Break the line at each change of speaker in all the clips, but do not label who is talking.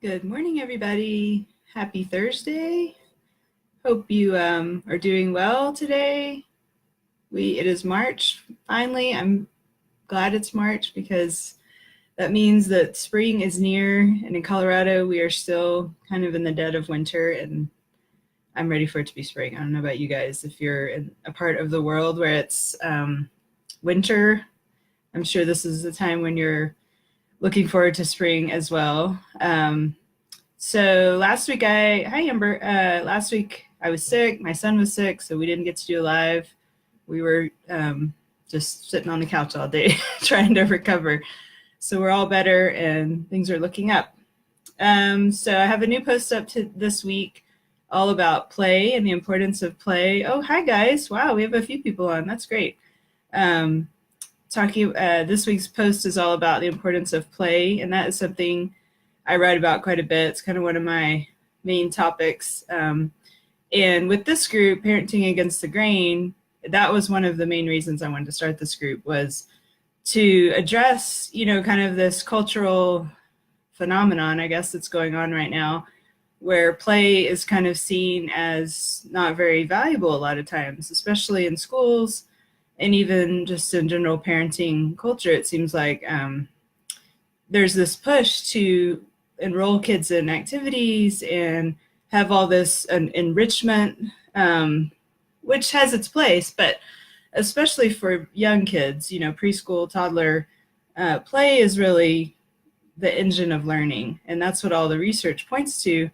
Good morning, everybody. Happy Thursday. Hope you are doing well today. It is March. Finally, I'm glad it's March because that means that spring is near, and in Colorado, we are still kind of in the dead of winter, and I'm ready for it to be spring. I don't know about you guys. If you're in a part of the world where it's winter, I'm sure this is the time when you're looking forward to spring as well. So last week hi Amber. Last week I was sick. My son was sick, so we didn't get to do a live. We were just sitting on the couch all day trying to recover. So we're all better and things are looking up. So I have a new post up to this week all about play and the importance of play. Oh, hi guys. Wow, we have a few people on. That's great. This week's post is all about the importance of play, and that is something I write about quite a bit. It's kind of one of my main topics. And with this group, Parenting Against the Grain, that was one of the main reasons I wanted to start this group, was to address, kind of this cultural phenomenon, I guess, that's going on right now, where play is kind of seen as not very valuable a lot of times, especially in schools and even just in general parenting culture. It seems like there's this push to enroll kids in activities and have all this enrichment, which has its place, but especially for young kids, preschool, toddler, play is really the engine of learning, and that's what all the research points to.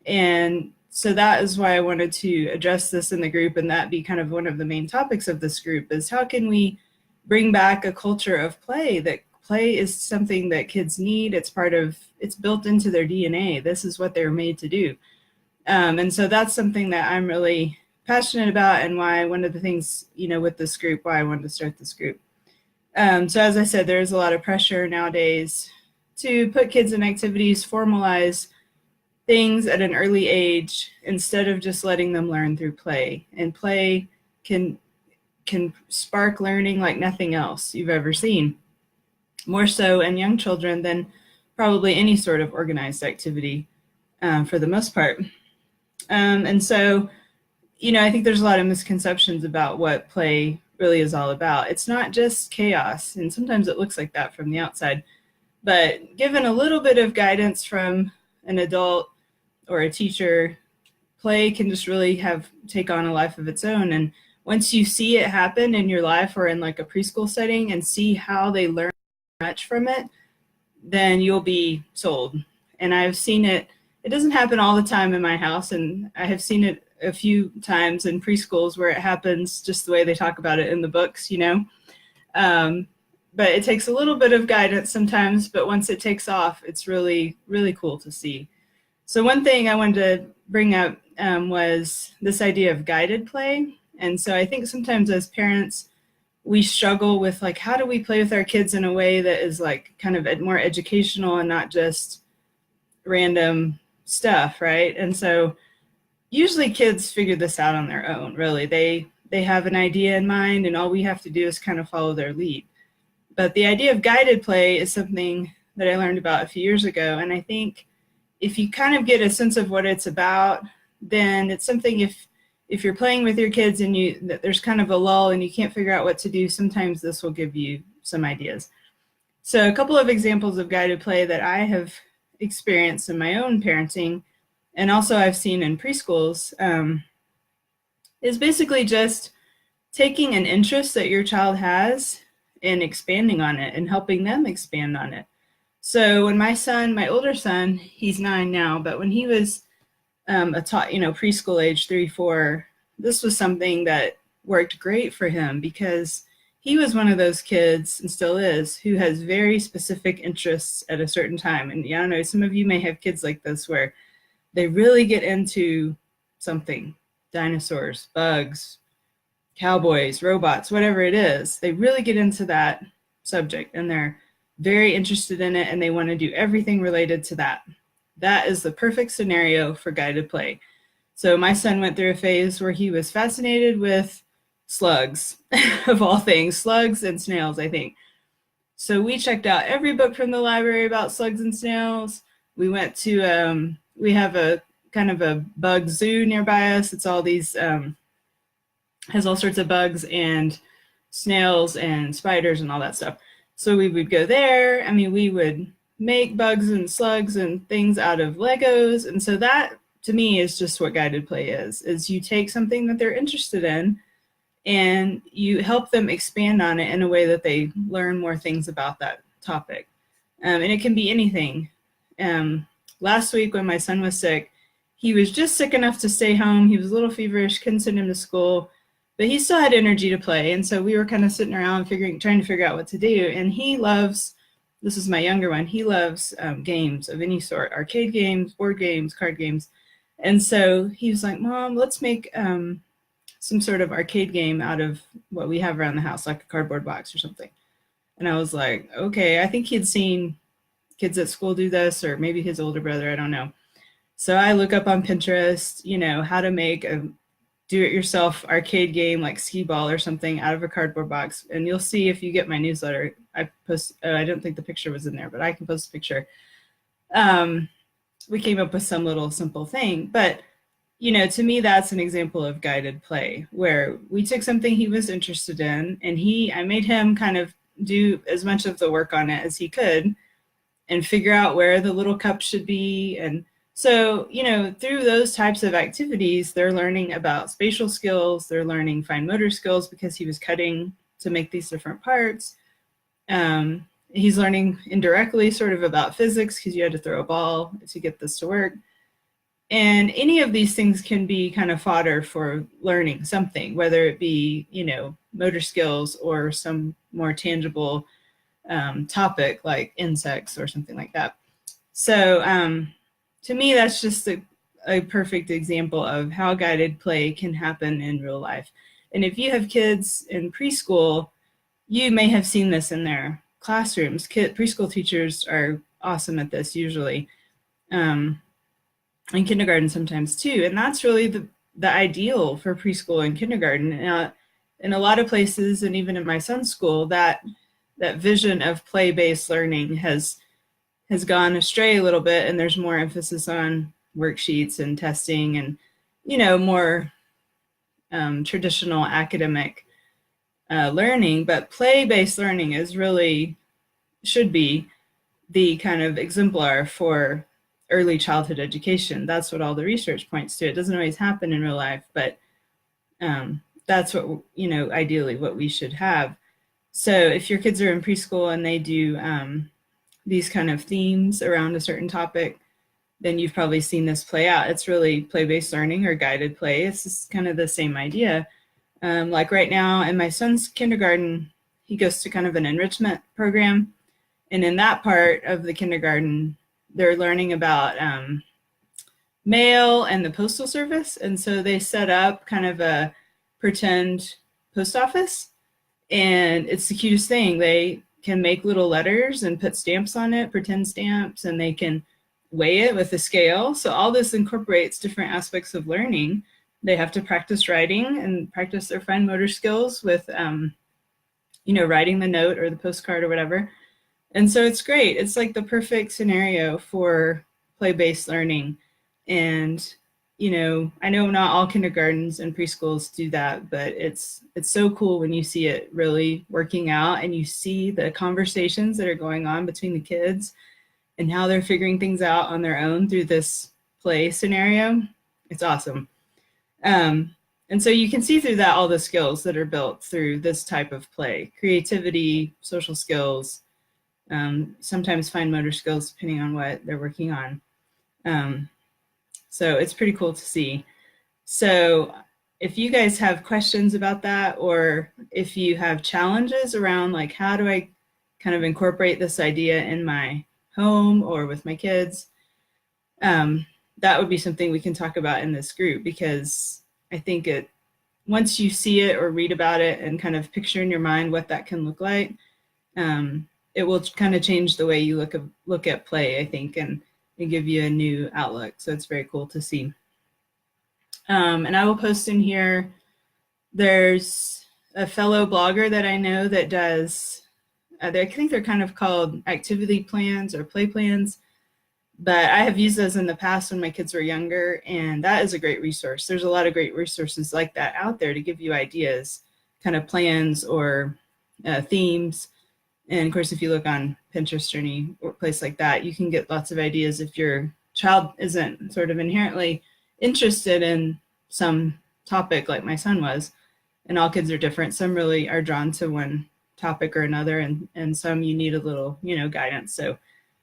And so that is why I wanted to address this in the group, and that be kind of one of the main topics of this group, is how can we bring back a culture of play, that play is something that kids need. It's built into their DNA. This is what they're made to do. And so that's something that I'm really passionate about, and why one of the things, with this group, why I wanted to start this group. So as I said, there's a lot of pressure nowadays to put kids in activities, formalize things at an early age, instead of just letting them learn through play. And play can spark learning like nothing else you've ever seen. More so in young children than probably any sort of organized activity, for the most part. And so, I think there's a lot of misconceptions about what play really is all about. It's not just chaos, and sometimes it looks like that from the outside, but given a little bit of guidance from an adult or a teacher, play can just really take on a life of its own. And once you see it happen in your life, or in like a preschool setting, and see how they learn much from it, then you'll be sold. And I've seen it. It doesn't happen all the time in my house, and I have seen it a few times in preschools where it happens just the way they talk about it in the books, but it takes a little bit of guidance sometimes, but once it takes off, it's really, really cool to see. So one thing I wanted to bring up was this idea of guided play. And so I think sometimes as parents, we struggle with, like, how do we play with our kids in a way that is like kind of more educational and not just random stuff, right? And so usually kids figure this out on their own, really. They have an idea in mind, and all we have to do is kind of follow their lead. But the idea of guided play is something that I learned about a few years ago. And I think if you kind of get a sense of what it's about, then it's something, if you're playing with your kids and there's kind of a lull and you can't figure out what to do, sometimes this will give you some ideas. So a couple of examples of guided play that I have experienced in my own parenting, and also I've seen in preschools, is basically just taking an interest that your child has and expanding on it and helping them expand on it. So when my older son, he's 9 now, but when he was preschool age, 3, 4, this was something that worked great for him, because he was one of those kids, and still is, who has very specific interests at a certain time. And I don't know, some of you may have kids like this, where they really get into something, dinosaurs, bugs, cowboys, robots, whatever it is. They really get into that subject, and they're very interested in it, and they want to do everything related to that. That is the perfect scenario for guided play. So my son went through a phase where he was fascinated with slugs, of all things, slugs and snails, I think. So we checked out every book from the library about slugs and snails. We went to, we have a kind of a bug zoo nearby us. It's all these, has all sorts of bugs and snails and spiders and all that stuff. So we would go there. I mean, we would make bugs and slugs and things out of Legos. And so that to me is just what guided play is you take something that they're interested in and you help them expand on it in a way that they learn more things about that topic. And it can be anything. Last week when my son was sick, he was just sick enough to stay home. He was a little feverish, couldn't send him to school, but he still had energy to play. And so we were kind of sitting around trying to figure out what to do. And he loves, this is my younger one, he loves games of any sort, arcade games, board games, card games. And so he was like, Mom, let's make some sort of arcade game out of what we have around the house, like a cardboard box or something. And I was like, okay, I think he'd seen kids at school do this, or maybe his older brother, I don't know. So I look up on Pinterest, you know, how to make a do-it-yourself arcade game like skee ball or something out of a cardboard box. And you'll see if you get my newsletter, I post, I don't think the picture was in there, but I can post a picture. We came up with some little simple thing, but you know, to me, that's an example of guided play where we took something he was interested in and I made him kind of do as much of the work on it as he could and figure out where the little cup should be. And so, you know, through those types of activities, they're learning about spatial skills, they're learning fine motor skills because he was cutting to make these different parts. He's learning indirectly sort of about physics because you had to throw a ball to get this to work. And any of these things can be kind of fodder for learning something, whether it be, you know, motor skills or some more tangible topic like insects or something like that. So to me, that's just a perfect example of how guided play can happen in real life. And if you have kids in preschool, you may have seen this in their classrooms. Preschool teachers are awesome at this usually. And kindergarten sometimes too. And that's really the ideal for preschool and kindergarten. In a lot of places, and even in my son's school, that vision of play-based learning has gone astray a little bit, and there's more emphasis on worksheets and testing and, you know, more traditional academic learning. But play-based learning should be the kind of exemplar for early childhood education. That's what all the research points to. It doesn't always happen in real life, but that's what, you know, ideally what we should have. So if your kids are in preschool and they do these kind of themes around a certain topic, then you've probably seen this play out. It's really play-based learning or guided play. It's just kind of the same idea. Like right now in my son's kindergarten, he goes to kind of an enrichment program. And in that part of the kindergarten, they're learning about mail and the postal service. And so they set up kind of a pretend post office. And it's the cutest thing. They can make little letters and put stamps on it, pretend stamps, and they can weigh it with a scale. So all this incorporates different aspects of learning. They have to practice writing and practice their fine motor skills with, you know, writing the note or the postcard or whatever. And so it's great. It's like the perfect scenario for play-based learning. And, you know, I know not all kindergartens and preschools do that, but it's so cool when you see it really working out and you see the conversations that are going on between the kids and how they're figuring things out on their own through this play scenario. It's awesome. And so you can see through that all the skills that are built through this type of play: creativity, social skills, sometimes fine motor skills, depending on what they're working on. So it's pretty cool to see. So if you guys have questions about that, or if you have challenges around like, how do I kind of incorporate this idea in my home or with my kids, that would be something we can talk about in this group, because I think once you see it or read about it and kind of picture in your mind what that can look like, it will kind of change the way you look at play, I think, and give you a new outlook. So it's very cool to see. And I will post in here, there's a fellow blogger that I know that does, I think they're kind of called activity plans or play plans. But I have used those in the past when my kids were younger, and that is a great resource. There's a lot of great resources like that out there to give you ideas, kind of plans or themes. And of course, if you look on Pinterest or any place like that, you can get lots of ideas if your child isn't sort of inherently interested in some topic like my son was. And all kids are different. Some really are drawn to one topic or another, and some you need a little, guidance. So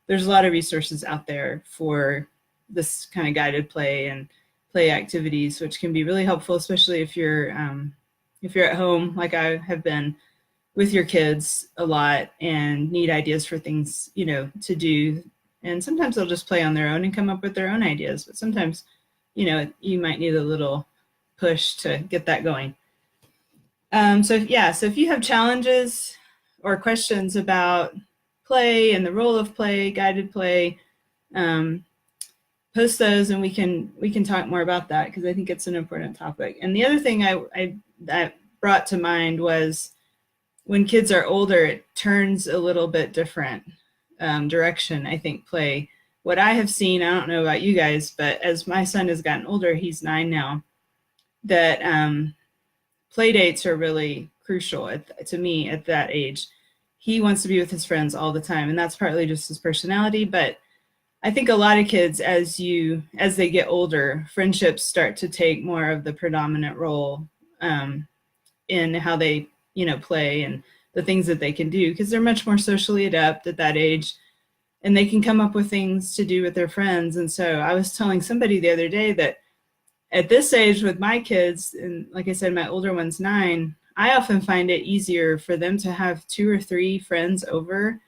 there's a lot of resources out there for this kind of guided play and play activities, which can be really helpful, especially if you're at home, like I have been, with your kids a lot and need ideas for things, to do. And sometimes they'll just play on their own and come up with their own ideas. But sometimes, you might need a little push to get that going. So if you have challenges or questions about play and the role of play, guided play, post those and we can talk more about that, because I think it's an important topic. And the other thing I that brought to mind was, when kids are older, it turns a little bit different direction, I think, play. What I have seen, I don't know about you guys, but as my son has gotten older, he's 9 now, that play dates are really crucial to me at that age. He wants to be with his friends all the time, and that's partly just his personality. But I think a lot of kids, as they get older, friendships start to take more of the predominant role in how they play and the things that they can do, because they're much more socially adept at that age, and they can come up with things to do with their friends. And so I was telling somebody the other day that at this age with my kids, and like I said, my older one's 9, I often find it easier for them to have 2 or 3 friends over,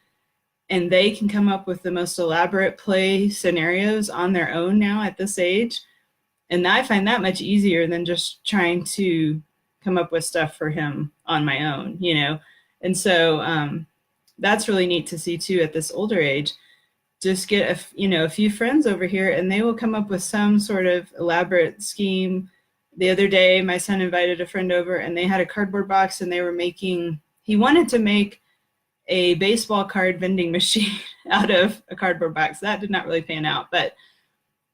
and they can come up with the most elaborate play scenarios on their own now at this age. And I find that much easier than just trying to come up with stuff for him on my own, And so that's really neat to see too at this older age. Just get a few friends over here, and they will come up with some sort of elaborate scheme. The other day, my son invited a friend over, and they had a cardboard box, and he wanted to make a baseball card vending machine out of a cardboard box. That did not really pan out, but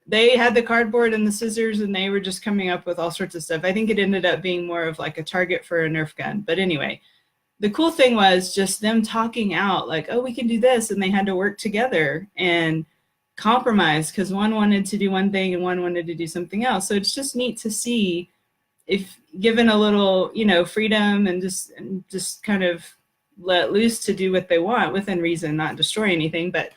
they had the cardboard and the scissors, and they were just coming up with all sorts of stuff. I think it ended up being more of like a target for a Nerf gun. But anyway, the cool thing was just them talking out like, oh, we can do this. And they had to work together and compromise, because one wanted to do one thing and one wanted to do something else. So it's just neat to see, if given a little, freedom and just kind of let loose to do what they want within reason, not destroy anything, but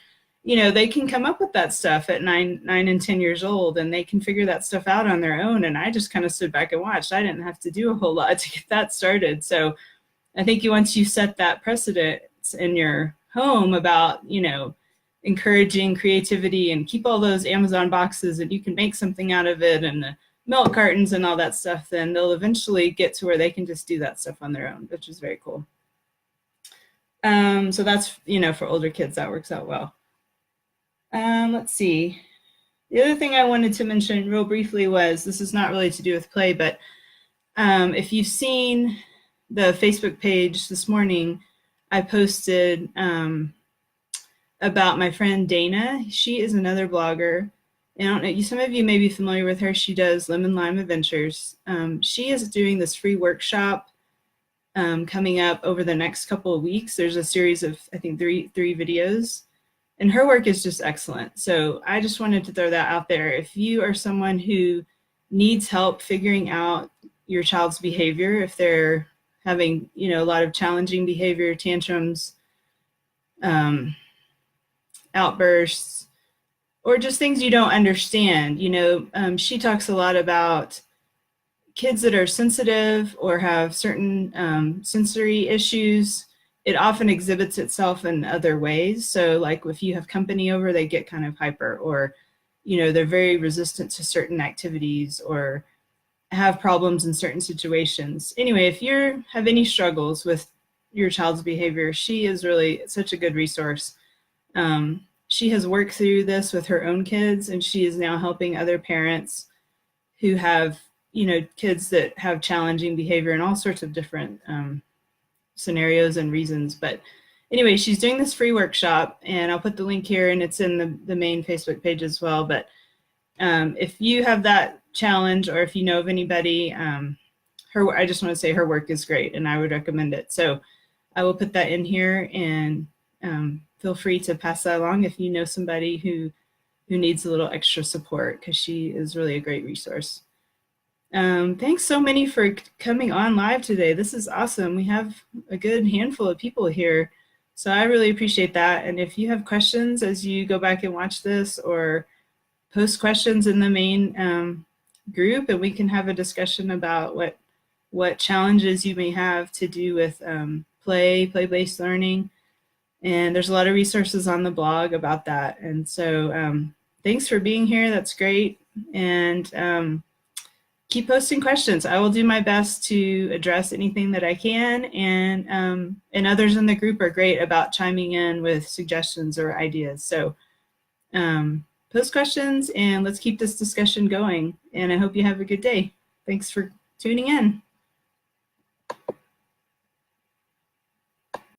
they can come up with that stuff at 9 and 10 years old, and they can figure that stuff out on their own. And I just kind of stood back and watched. I didn't have to do a whole lot to get that started. So I think once you set that precedent in your home about, encouraging creativity, and keep all those Amazon boxes and you can make something out of it, and the milk cartons and all that stuff, then they'll eventually get to where they can just do that stuff on their own, which is very cool. So that's, for older kids, that works out well. Let's see. The other thing I wanted to mention real briefly was, this is not really to do with play, but if you've seen the Facebook page this morning, I posted about my friend Dana. She is another blogger. And I don't know, some of you may be familiar with her. She does Lemon Lime Adventures. She is doing this free workshop coming up over the next couple of weeks. There's a series of, I think, three videos. And her work is just excellent. So I just wanted to throw that out there. If you are someone who needs help figuring out your child's behavior, if they're having, a lot of challenging behavior, tantrums, outbursts, or just things you don't understand, she talks a lot about kids that are sensitive or have certain sensory issues. It often exhibits itself in other ways. So like if you have company over, they get kind of hyper, or, they're very resistant to certain activities or have problems in certain situations. Anyway, if you have any struggles with your child's behavior, she is really such a good resource. She has worked through this with her own kids, and she is now helping other parents who have, kids that have challenging behavior in all sorts of different scenarios and reasons. But anyway, she's doing this free workshop, and I'll put the link here, and it's in the main Facebook page as well. But if you have that challenge, or if you know of anybody, I just want to say her work is great, and I would recommend it. So I will put that in here, and feel free to pass that along if you know somebody who needs a little extra support, because she is really a great resource. Thanks so many for coming on live today. This is awesome. We have a good handful of people here, so I really appreciate that. And if you have questions as you go back and watch this, or post questions in the main group, and we can have a discussion about what challenges you may have to do with play-based learning. And there's a lot of resources on the blog about that. And so thanks for being here. That's great. And keep posting questions. I will do my best to address anything that I can. And others in the group are great about chiming in with suggestions or ideas. So post questions, and let's keep this discussion going. And I hope you have a good day. Thanks for tuning in.